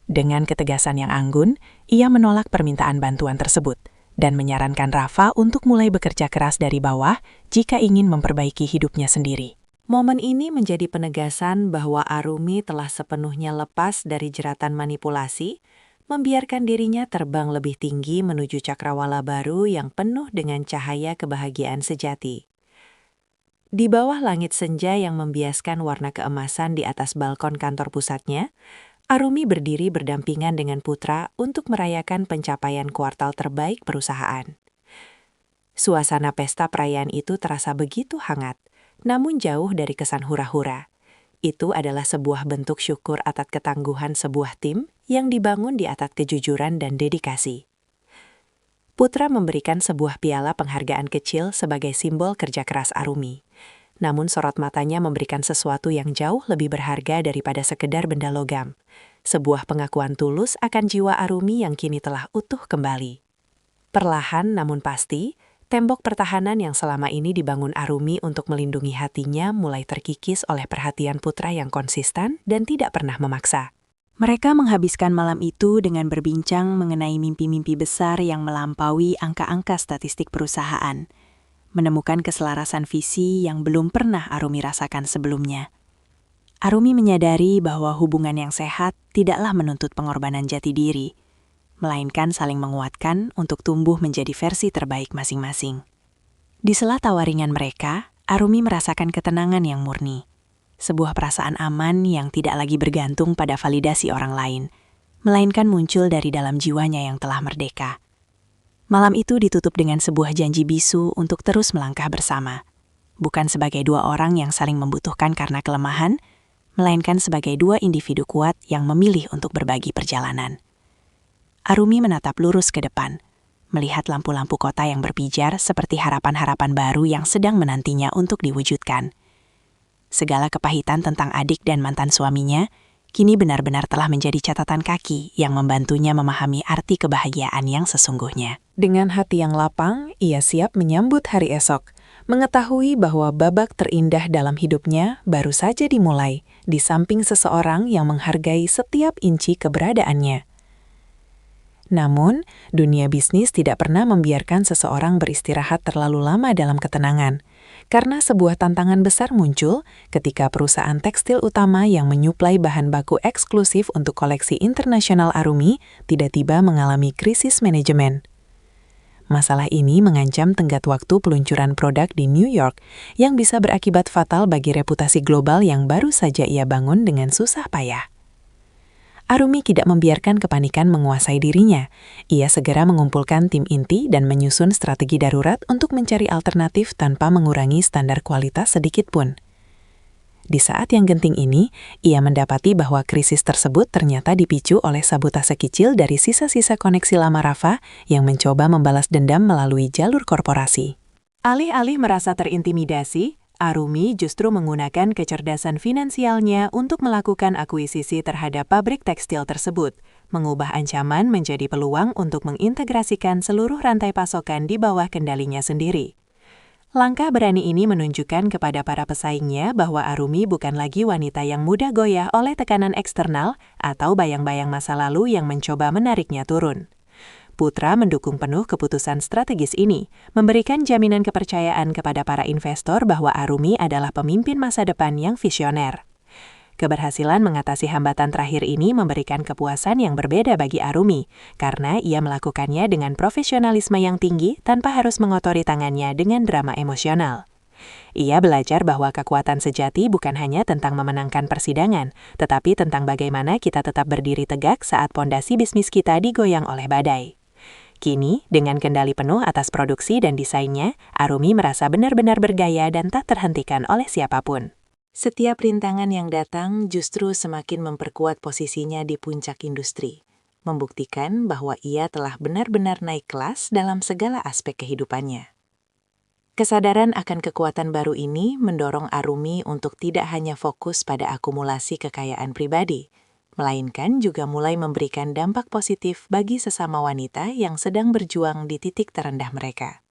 Dengan ketegasan yang anggun, ia menolak permintaan bantuan tersebut dan menyarankan Rafa untuk mulai bekerja keras dari bawah jika ingin memperbaiki hidupnya sendiri. Momen ini menjadi penegasan bahwa Arumi telah sepenuhnya lepas dari jeratan manipulasi, membiarkan dirinya terbang lebih tinggi menuju cakrawala baru yang penuh dengan cahaya kebahagiaan sejati. Di bawah langit senja yang membiaskan warna keemasan di atas balkon kantor pusatnya, Arumi berdiri berdampingan dengan putra untuk merayakan pencapaian kuartal terbaik perusahaan. Suasana pesta perayaan itu terasa begitu hangat, namun jauh dari kesan hura-hura. Itu adalah sebuah bentuk syukur atas ketangguhan sebuah tim yang dibangun di atas kejujuran dan dedikasi. Putra memberikan sebuah piala penghargaan kecil sebagai simbol kerja keras Arumi. Namun sorot matanya memberikan sesuatu yang jauh lebih berharga daripada sekedar benda logam. Sebuah pengakuan tulus akan jiwa Arumi yang kini telah utuh kembali. Perlahan namun pasti, tembok pertahanan yang selama ini dibangun Arumi untuk melindungi hatinya mulai terkikis oleh perhatian putra yang konsisten dan tidak pernah memaksa. Mereka menghabiskan malam itu dengan berbincang mengenai mimpi-mimpi besar yang melampaui angka-angka statistik perusahaan, menemukan keselarasan visi yang belum pernah Arumi rasakan sebelumnya. Arumi menyadari bahwa hubungan yang sehat tidaklah menuntut pengorbanan jati diri, melainkan saling menguatkan untuk tumbuh menjadi versi terbaik masing-masing. Di sela tawaringan mereka, Arumi merasakan ketenangan yang murni. Sebuah perasaan aman yang tidak lagi bergantung pada validasi orang lain, melainkan muncul dari dalam jiwanya yang telah merdeka. Malam itu ditutup dengan sebuah janji bisu untuk terus melangkah bersama, bukan sebagai dua orang yang saling membutuhkan karena kelemahan, melainkan sebagai dua individu kuat yang memilih untuk berbagi perjalanan. Arumi menatap lurus ke depan, melihat lampu-lampu kota yang berpijar seperti harapan-harapan baru yang sedang menantinya untuk diwujudkan. Segala kepahitan tentang adik dan mantan suaminya, kini benar-benar telah menjadi catatan kaki yang membantunya memahami arti kebahagiaan yang sesungguhnya. Dengan hati yang lapang, ia siap menyambut hari esok, mengetahui bahwa babak terindah dalam hidupnya baru saja dimulai, di samping seseorang yang menghargai setiap inci keberadaannya. Namun, dunia bisnis tidak pernah membiarkan seseorang beristirahat terlalu lama dalam ketenangan, karena sebuah tantangan besar muncul ketika perusahaan tekstil utama yang menyuplai bahan baku eksklusif untuk koleksi internasional Arumi tiba-tiba mengalami krisis manajemen. Masalah ini mengancam tenggat waktu peluncuran produk di New York yang bisa berakibat fatal bagi reputasi global yang baru saja ia bangun dengan susah payah. Arumi tidak membiarkan kepanikan menguasai dirinya. Ia segera mengumpulkan tim inti dan menyusun strategi darurat untuk mencari alternatif tanpa mengurangi standar kualitas sedikit pun. Di saat yang genting ini, ia mendapati bahwa krisis tersebut ternyata dipicu oleh sabotase kecil dari sisa-sisa koneksi lama Rafa yang mencoba membalas dendam melalui jalur korporasi. Alih-alih merasa terintimidasi, Arumi justru menggunakan kecerdasan finansialnya untuk melakukan akuisisi terhadap pabrik tekstil tersebut, mengubah ancaman menjadi peluang untuk mengintegrasikan seluruh rantai pasokan di bawah kendalinya sendiri. Langkah berani ini menunjukkan kepada para pesaingnya bahwa Arumi bukan lagi wanita yang mudah goyah oleh tekanan eksternal atau bayang-bayang masa lalu yang mencoba menariknya turun. Putra mendukung penuh keputusan strategis ini, memberikan jaminan kepercayaan kepada para investor bahwa Arumi adalah pemimpin masa depan yang visioner. Keberhasilan mengatasi hambatan terakhir ini memberikan kepuasan yang berbeda bagi Arumi, karena ia melakukannya dengan profesionalisme yang tinggi tanpa harus mengotori tangannya dengan drama emosional. Ia belajar bahwa kekuatan sejati bukan hanya tentang memenangkan persidangan, tetapi tentang bagaimana kita tetap berdiri tegak saat pondasi bisnis kita digoyang oleh badai. Kini, dengan kendali penuh atas produksi dan desainnya, Arumi merasa benar-benar bergaya dan tak terhentikan oleh siapapun. Setiap rintangan yang datang justru semakin memperkuat posisinya di puncak industri, membuktikan bahwa ia telah benar-benar naik kelas dalam segala aspek kehidupannya. Kesadaran akan kekuatan baru ini mendorong Arumi untuk tidak hanya fokus pada akumulasi kekayaan pribadi, melainkan juga mulai memberikan dampak positif bagi sesama wanita yang sedang berjuang di titik terendah mereka.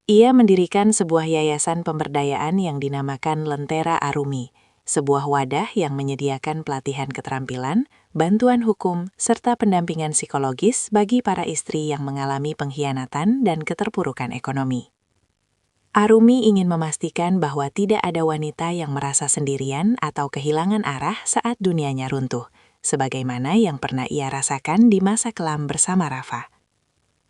Ia mendirikan sebuah yayasan pemberdayaan yang dinamakan Lentera Arumi, sebuah wadah yang menyediakan pelatihan keterampilan, bantuan hukum, serta pendampingan psikologis bagi para istri yang mengalami pengkhianatan dan keterpurukan ekonomi. Arumi ingin memastikan bahwa tidak ada wanita yang merasa sendirian atau kehilangan arah saat dunianya runtuh, sebagaimana yang pernah ia rasakan di masa kelam bersama Rafa.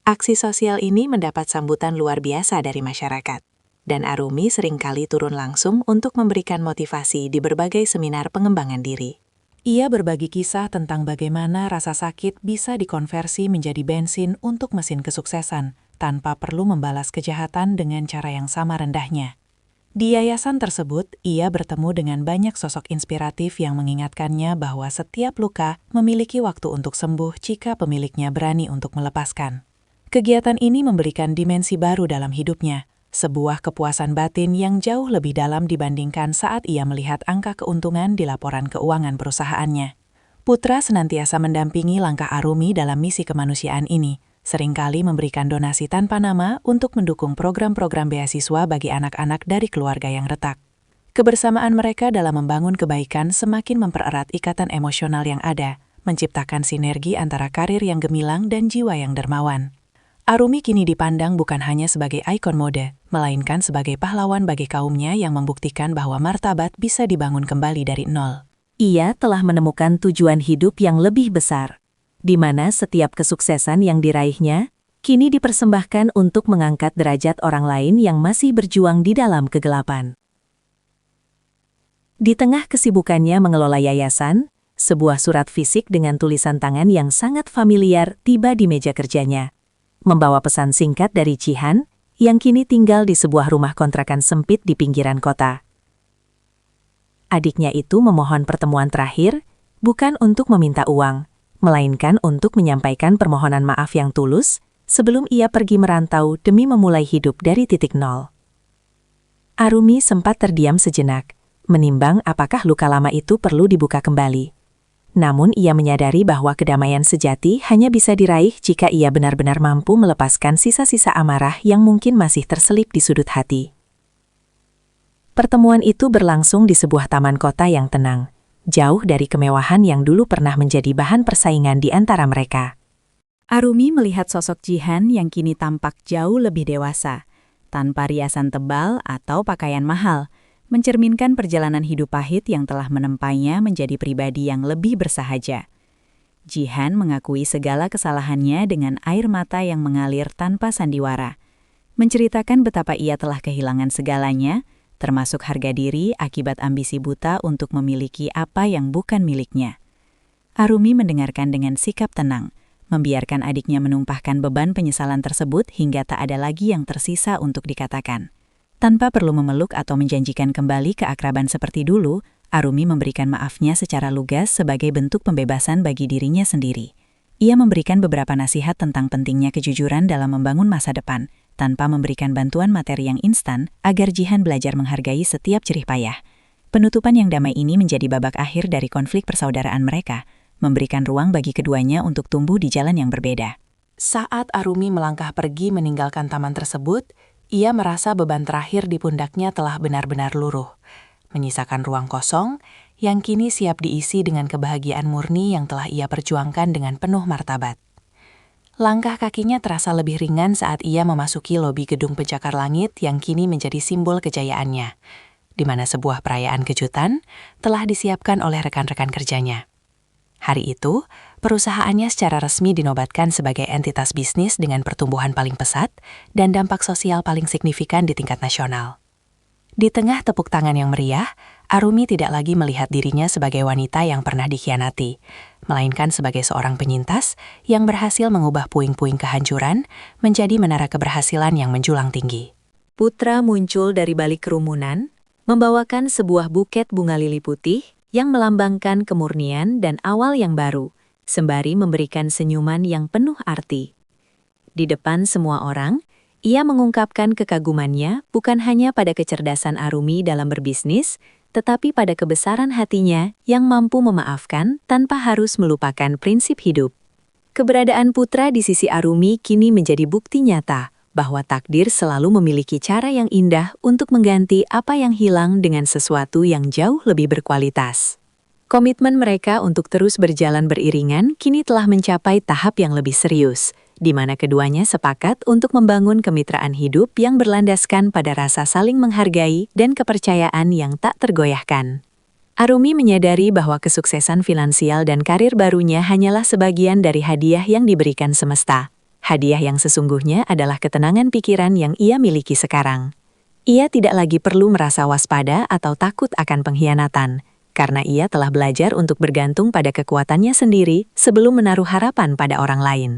Aksi sosial ini mendapat sambutan luar biasa dari masyarakat. dan Arumi seringkali turun langsung untuk memberikan motivasi di berbagai seminar pengembangan diri. Ia berbagi kisah tentang bagaimana rasa sakit bisa dikonversi menjadi bensin untuk mesin kesuksesan, tanpa perlu membalas kejahatan dengan cara yang sama rendahnya. Di yayasan tersebut, ia bertemu dengan banyak sosok inspiratif yang mengingatkannya bahwa setiap luka memiliki waktu untuk sembuh jika pemiliknya berani untuk melepaskan. Kegiatan ini memberikan dimensi baru dalam hidupnya, sebuah kepuasan batin yang jauh lebih dalam dibandingkan saat ia melihat angka keuntungan di laporan keuangan perusahaannya. Putra senantiasa mendampingi langkah Arumi dalam misi kemanusiaan ini, seringkali memberikan donasi tanpa nama untuk mendukung program-program beasiswa bagi anak-anak dari keluarga yang retak. Kebersamaan mereka dalam membangun kebaikan semakin mempererat ikatan emosional yang ada, menciptakan sinergi antara karir yang gemilang dan jiwa yang dermawan. Arumi kini dipandang bukan hanya sebagai ikon mode, melainkan sebagai pahlawan bagi kaumnya yang membuktikan bahwa martabat bisa dibangun kembali dari nol. Ia telah menemukan tujuan hidup yang lebih besar, di mana setiap kesuksesan yang diraihnya kini dipersembahkan untuk mengangkat derajat orang lain yang masih berjuang di dalam kegelapan. Di tengah kesibukannya mengelola yayasan, sebuah surat fisik dengan tulisan tangan yang sangat familiar tiba di meja kerjanya, membawa pesan singkat dari Jihan yang kini tinggal di sebuah rumah kontrakan sempit di pinggiran kota. Adiknya itu memohon pertemuan terakhir, bukan untuk meminta uang, melainkan untuk menyampaikan permohonan maaf yang tulus sebelum ia pergi merantau demi memulai hidup dari titik nol. Arumi sempat terdiam sejenak, menimbang apakah luka lama itu perlu dibuka kembali. Namun ia menyadari bahwa kedamaian sejati hanya bisa diraih jika ia benar-benar mampu melepaskan sisa-sisa amarah yang mungkin masih terselip di sudut hati. Pertemuan itu berlangsung di sebuah taman kota yang tenang, jauh dari kemewahan yang dulu pernah menjadi bahan persaingan di antara mereka. Arumi melihat sosok Jihan yang kini tampak jauh lebih dewasa, tanpa riasan tebal atau pakaian mahal, mencerminkan perjalanan hidup pahit yang telah menempainya menjadi pribadi yang lebih bersahaja. Jihan mengakui segala kesalahannya dengan air mata yang mengalir tanpa sandiwara, menceritakan betapa ia telah kehilangan segalanya, termasuk harga diri akibat ambisi buta untuk memiliki apa yang bukan miliknya. Arumi mendengarkan dengan sikap tenang, membiarkan adiknya menumpahkan beban penyesalan tersebut hingga tak ada lagi yang tersisa untuk dikatakan. Tanpa perlu memeluk atau menjanjikan kembali keakraban seperti dulu, Arumi memberikan maafnya secara lugas sebagai bentuk pembebasan bagi dirinya sendiri. Ia memberikan beberapa nasihat tentang pentingnya kejujuran dalam membangun masa depan, tanpa memberikan bantuan materi yang instan agar Jihan belajar menghargai setiap jerih payah. Penutupan yang damai ini menjadi babak akhir dari konflik persaudaraan mereka, memberikan ruang bagi keduanya untuk tumbuh di jalan yang berbeda. Saat Arumi melangkah pergi meninggalkan taman tersebut, ia merasa beban terakhir di pundaknya telah benar-benar luruh, menyisakan ruang kosong yang kini siap diisi dengan kebahagiaan murni yang telah ia perjuangkan dengan penuh martabat. Langkah kakinya terasa lebih ringan saat ia memasuki lobi gedung pencakar langit yang kini menjadi simbol kejayaannya, di mana sebuah perayaan kejutan telah disiapkan oleh rekan-rekan kerjanya. Hari itu, perusahaannya secara resmi dinobatkan sebagai entitas bisnis dengan pertumbuhan paling pesat dan dampak sosial paling signifikan di tingkat nasional. Di tengah tepuk tangan yang meriah, Arumi tidak lagi melihat dirinya sebagai wanita yang pernah dikhianati, melainkan sebagai seorang penyintas yang berhasil mengubah puing-puing kehancuran menjadi menara keberhasilan yang menjulang tinggi. Putra muncul dari balik kerumunan, membawakan sebuah buket bunga lili putih yang melambangkan kemurnian dan awal yang baru, sembari memberikan senyuman yang penuh arti. Di depan semua orang, ia mengungkapkan kekagumannya bukan hanya pada kecerdasan Arumi dalam berbisnis, tetapi pada kebesaran hatinya yang mampu memaafkan tanpa harus melupakan prinsip hidup. Keberadaan putra di sisi Arumi kini menjadi bukti nyata bahwa takdir selalu memiliki cara yang indah untuk mengganti apa yang hilang dengan sesuatu yang jauh lebih berkualitas. Komitmen mereka untuk terus berjalan beriringan kini telah mencapai tahap yang lebih serius, di mana keduanya sepakat untuk membangun kemitraan hidup yang berlandaskan pada rasa saling menghargai dan kepercayaan yang tak tergoyahkan. Arumi menyadari bahwa kesuksesan finansial dan karir barunya hanyalah sebagian dari hadiah yang diberikan semesta. Hadiah yang sesungguhnya adalah ketenangan pikiran yang ia miliki sekarang. Ia tidak lagi perlu merasa waspada atau takut akan pengkhianatan, karena ia telah belajar untuk bergantung pada kekuatannya sendiri sebelum menaruh harapan pada orang lain.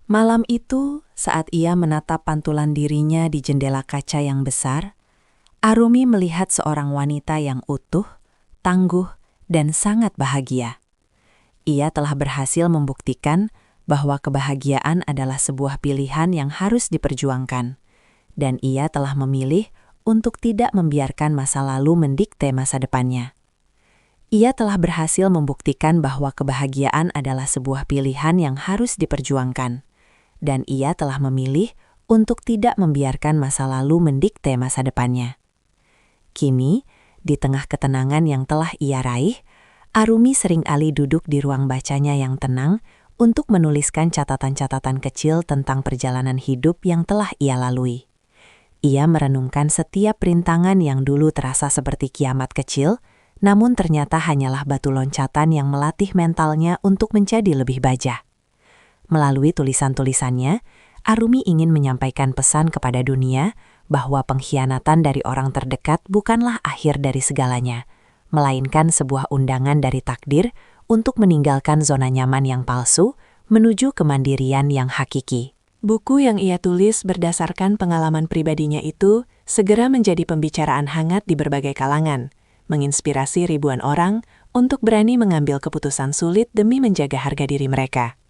Malam itu, saat ia menatap pantulan dirinya di jendela kaca yang besar, Arumi melihat seorang wanita yang utuh, tangguh, dan sangat bahagia. Ia telah berhasil membuktikan bahwa kebahagiaan adalah sebuah pilihan yang harus diperjuangkan, dan ia telah memilih untuk tidak membiarkan masa lalu mendikte masa depannya. Ia telah berhasil membuktikan bahwa kebahagiaan adalah sebuah pilihan yang harus diperjuangkan, dan ia telah memilih untuk tidak membiarkan masa lalu mendikte masa depannya. Kini, di tengah ketenangan yang telah ia raih, Arumi seringkali duduk di ruang bacanya yang tenang untuk menuliskan catatan-catatan kecil tentang perjalanan hidup yang telah ia lalui. Ia merenungkan setiap rintangan yang dulu terasa seperti kiamat kecil, namun ternyata hanyalah batu loncatan yang melatih mentalnya untuk menjadi lebih baja. Melalui tulisan-tulisannya, Arumi ingin menyampaikan pesan kepada dunia bahwa pengkhianatan dari orang terdekat bukanlah akhir dari segalanya, melainkan sebuah undangan dari takdir untuk meninggalkan zona nyaman yang palsu menuju kemandirian yang hakiki. Buku yang ia tulis berdasarkan pengalaman pribadinya itu segera menjadi pembicaraan hangat di berbagai kalangan, menginspirasi ribuan orang untuk berani mengambil keputusan sulit demi menjaga harga diri mereka.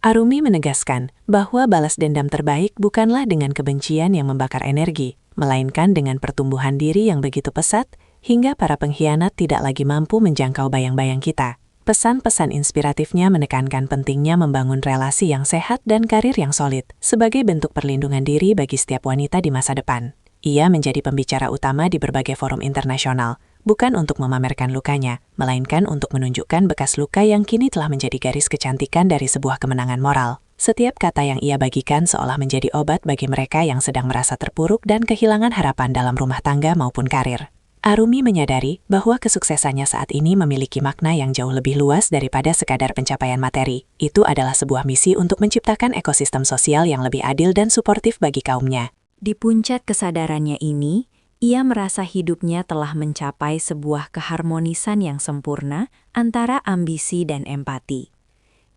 Arumi menegaskan bahwa balas dendam terbaik bukanlah dengan kebencian yang membakar energi, melainkan dengan pertumbuhan diri yang begitu pesat hingga para pengkhianat tidak lagi mampu menjangkau bayang-bayang kita. Pesan-pesan inspiratifnya menekankan pentingnya membangun relasi yang sehat dan karir yang solid sebagai bentuk perlindungan diri bagi setiap wanita di masa depan. Ia menjadi pembicara utama di berbagai forum internasional, bukan untuk memamerkan lukanya, melainkan untuk menunjukkan bekas luka yang kini telah menjadi garis kecantikan dari sebuah kemenangan moral. Setiap kata yang ia bagikan seolah menjadi obat bagi mereka yang sedang merasa terpuruk dan kehilangan harapan dalam rumah tangga maupun karir. Arumi menyadari bahwa kesuksesannya saat ini memiliki makna yang jauh lebih luas daripada sekadar pencapaian materi. Itu adalah sebuah misi untuk menciptakan ekosistem sosial yang lebih adil dan suportif bagi kaumnya. Di puncak kesadarannya ini, ia merasa hidupnya telah mencapai sebuah keharmonisan yang sempurna antara ambisi dan empati.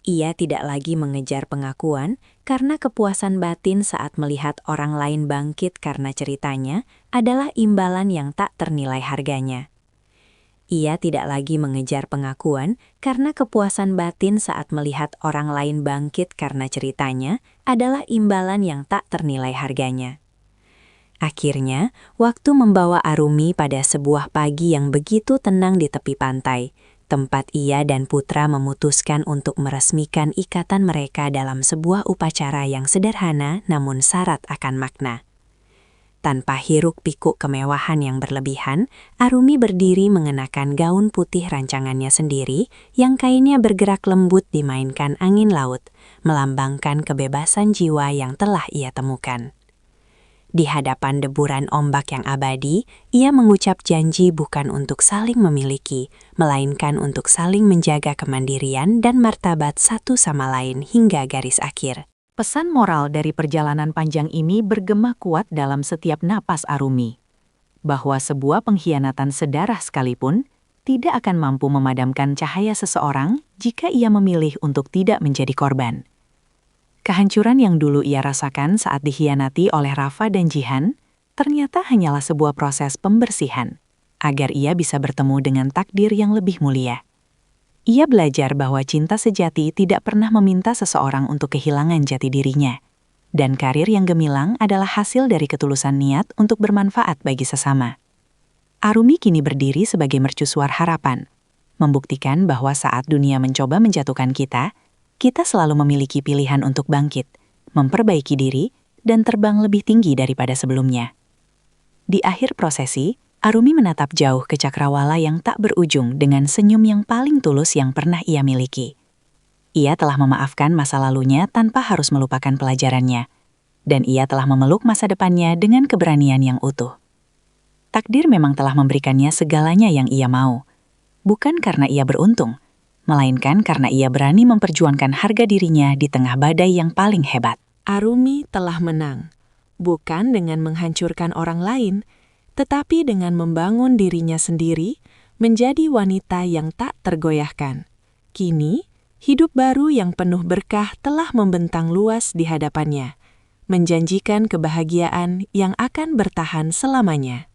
Ia tidak lagi mengejar pengakuan karena kepuasan batin saat melihat orang lain bangkit karena ceritanya adalah imbalan yang tak ternilai harganya. Ia tidak lagi mengejar pengakuan karena kepuasan batin saat melihat orang lain bangkit karena ceritanya adalah imbalan yang tak ternilai harganya. Akhirnya, waktu membawa Arumi pada sebuah pagi yang begitu tenang di tepi pantai, tempat ia dan putra memutuskan untuk meresmikan ikatan mereka dalam sebuah upacara yang sederhana namun syarat akan makna. Tanpa hiruk-pikuk kemewahan yang berlebihan, Arumi berdiri mengenakan gaun putih rancangannya sendiri yang kainnya bergerak lembut dimainkan angin laut, melambangkan kebebasan jiwa yang telah ia temukan. Di hadapan deburan ombak yang abadi, ia mengucap janji bukan untuk saling memiliki, melainkan untuk saling menjaga kemandirian dan martabat satu sama lain hingga garis akhir. Pesan moral dari perjalanan panjang ini bergema kuat dalam setiap napas Arumi, bahwa sebuah pengkhianatan sedarah sekalipun tidak akan mampu memadamkan cahaya seseorang jika ia memilih untuk tidak menjadi korban. Kehancuran yang dulu ia rasakan saat dikhianati oleh Rafa dan Jihan ternyata hanyalah sebuah proses pembersihan, agar ia bisa bertemu dengan takdir yang lebih mulia. Ia belajar bahwa cinta sejati tidak pernah meminta seseorang untuk kehilangan jati dirinya, dan karir yang gemilang adalah hasil dari ketulusan niat untuk bermanfaat bagi sesama. Arumi kini berdiri sebagai mercusuar harapan, membuktikan bahwa saat dunia mencoba menjatuhkan kita selalu memiliki pilihan untuk bangkit, memperbaiki diri, dan terbang lebih tinggi daripada sebelumnya. Di akhir prosesi, Arumi menatap jauh ke cakrawala yang tak berujung dengan senyum yang paling tulus yang pernah ia miliki. Ia telah memaafkan masa lalunya tanpa harus melupakan pelajarannya, dan ia telah memeluk masa depannya dengan keberanian yang utuh. Takdir memang telah memberikannya segalanya yang ia mau, bukan karena ia beruntung, melainkan karena ia berani memperjuangkan harga dirinya di tengah badai yang paling hebat. Arumi telah menang, bukan dengan menghancurkan orang lain, tetapi dengan membangun dirinya sendiri menjadi wanita yang tak tergoyahkan. Kini, hidup baru yang penuh berkah telah membentang luas di hadapannya, menjanjikan kebahagiaan yang akan bertahan selamanya.